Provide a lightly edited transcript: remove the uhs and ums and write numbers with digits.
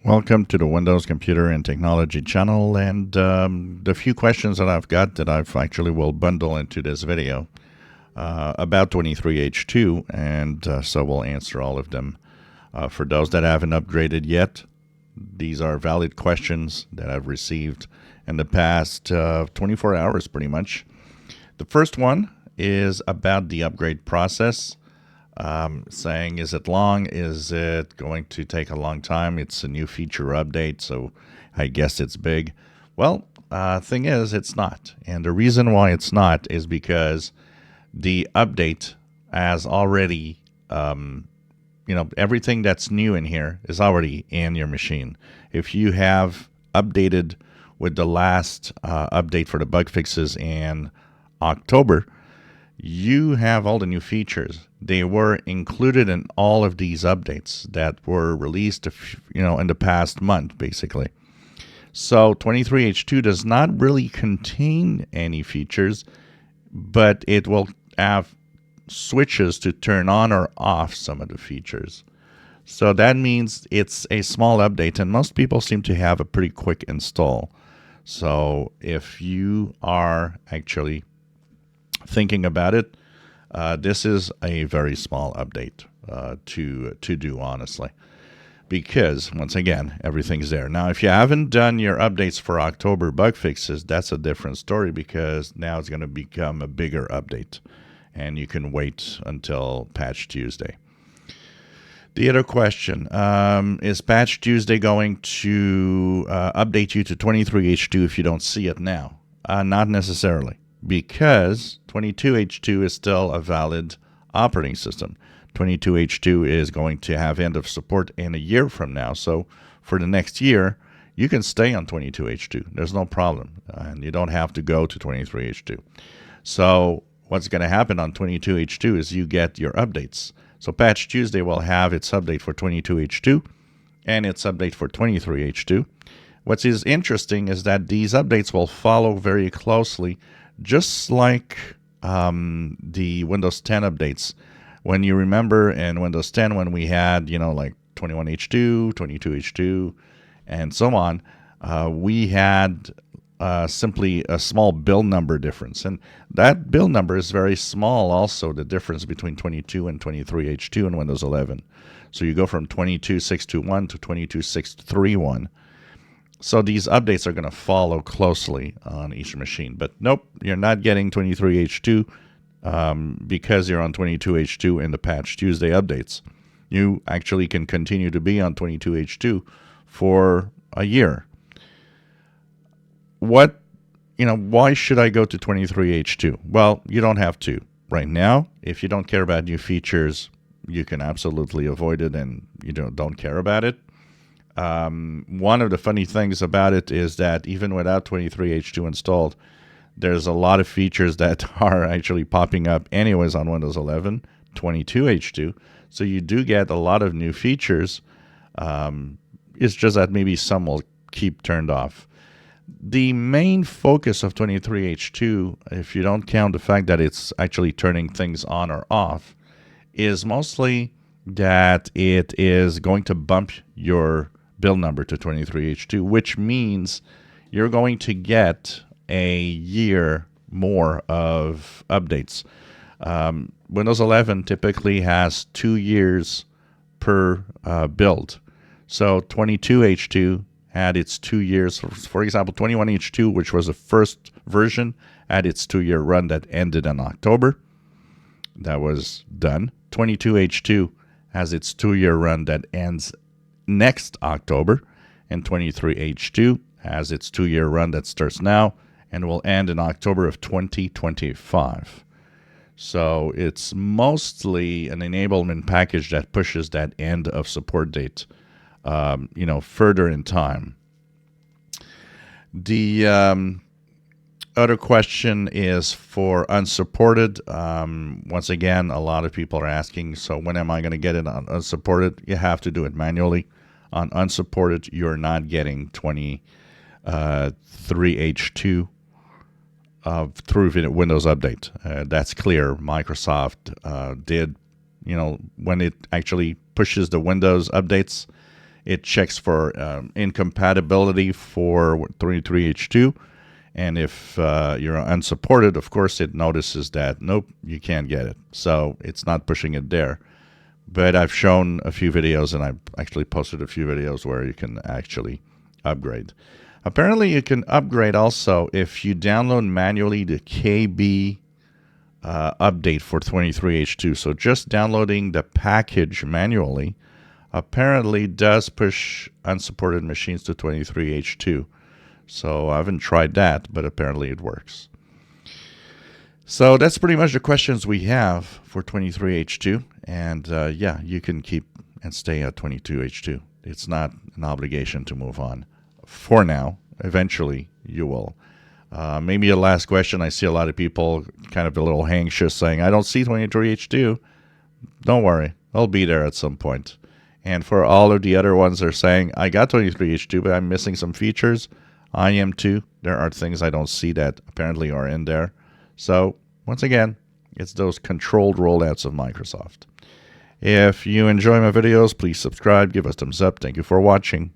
Welcome to the Windows Computer and Technology channel, and the few questions that I've got that I've actually will bundle into this video about 23H2, and so we'll answer all of them. For those that haven't upgraded yet, these are valid questions that I've received in the past 24 hours pretty much. The first one is about the upgrade process. Saying, is it long? Is it going to take a long time? It's a new feature update, so I guess it's big. Well, thing is, it's not. And the reason why it's not is because the update has already, everything that's new in here is already in your machine. If you have updated with the last update for the bug fixes in October, you have all the new features. They were included in all of these updates that were released, in the past month, basically. So 23H2 does not really contain any features, but it will have switches to turn on or off some of the features. So that means it's a small update, and most people seem to have a pretty quick install. So if you are actually thinking about it, this is a very small update to do, honestly, because once again, everything's there. Now, if you haven't done your updates for October bug fixes, that's a different story, because now it's going to become a bigger update and you can wait until Patch Tuesday. The other question, is Patch Tuesday going to update you to 23H2 if you don't see it now? Not necessarily, because 22H2 is still a valid operating system. 22H2 is going to have end of support in a year from now. So for the next year, you can stay on 22H2. There's no problem. And you don't have to go to 23H2. So what's going to happen on 22H2 is you get your updates. So Patch Tuesday will have its update for 22H2 and its update for 23H2. What is interesting is that these updates will follow very closely, just like the Windows 10 updates. When you remember in Windows 10 when we had, like 21H2, 22H2, and so on, we had simply a small build number difference. And that build number is very small also, the difference between 22 and 23H2 in Windows 11. So you go from 22.621 to 22.631. So these updates are going to follow closely on each machine. But nope, you're not getting 23H2 because you're on 22H2 in the Patch Tuesday updates. You actually can continue to be on 22H2 for a year. Why should I go to 23H2? Well, you don't have to. Right now, if you don't care about new features, you can absolutely avoid it and you don't care about it. One of the funny things about it is that even without 23H2 installed, there's a lot of features that are actually popping up anyways on Windows 11, 22H2. So you do get a lot of new features. It's just that maybe some will keep turned off. The main focus of 23H2, if you don't count the fact that it's actually turning things on or off, is mostly that it is going to bump your build number to 23H2, which means you're going to get a year more of updates. Windows 11 typically has 2 years per build. So 22H2 had its 2 years. For example, 21H2, which was the first version, had its 2-year run that ended in October. That was done. 22H2 has its 2-year run that ends next October, and 23H2 has its 2-year run that starts now and will end in October of 2025. So it's mostly an enablement package that pushes that end of support date, further in time. The other question is for Unsupported. Once again, a lot of people are asking, so when am I going to get it on Unsupported? You have to do it manually. On Unsupported, you're not getting 23H2 through Windows Update. That's clear. Microsoft did, when it actually pushes the Windows updates, It checks for incompatibility for 23H2. And if you're unsupported, of course, it notices that, nope, you can't get it. So it's not pushing it there. But I've shown a few videos, and I've actually posted a few videos where you can actually upgrade. Apparently, you can upgrade also if you download manually the KB update for 23H2. So just downloading the package manually apparently does push unsupported machines to 23H2. So I haven't tried that, but apparently it works. So that's pretty much the questions we have for 23H2. And yeah, you can keep and stay at 22H2. It's not an obligation to move on for now. Eventually, you will. Maybe a last question. I see a lot of people kind of a little anxious saying, I don't see 23H2. Don't worry. I'll be there at some point. And for all of the other ones that are saying, I got 23H2, but I'm missing some features, I am too. There are things I don't see that apparently are in there. So, once again, it's those controlled rollouts of Microsoft. If you enjoy my videos, please subscribe, give us a thumbs up. Thank you for watching.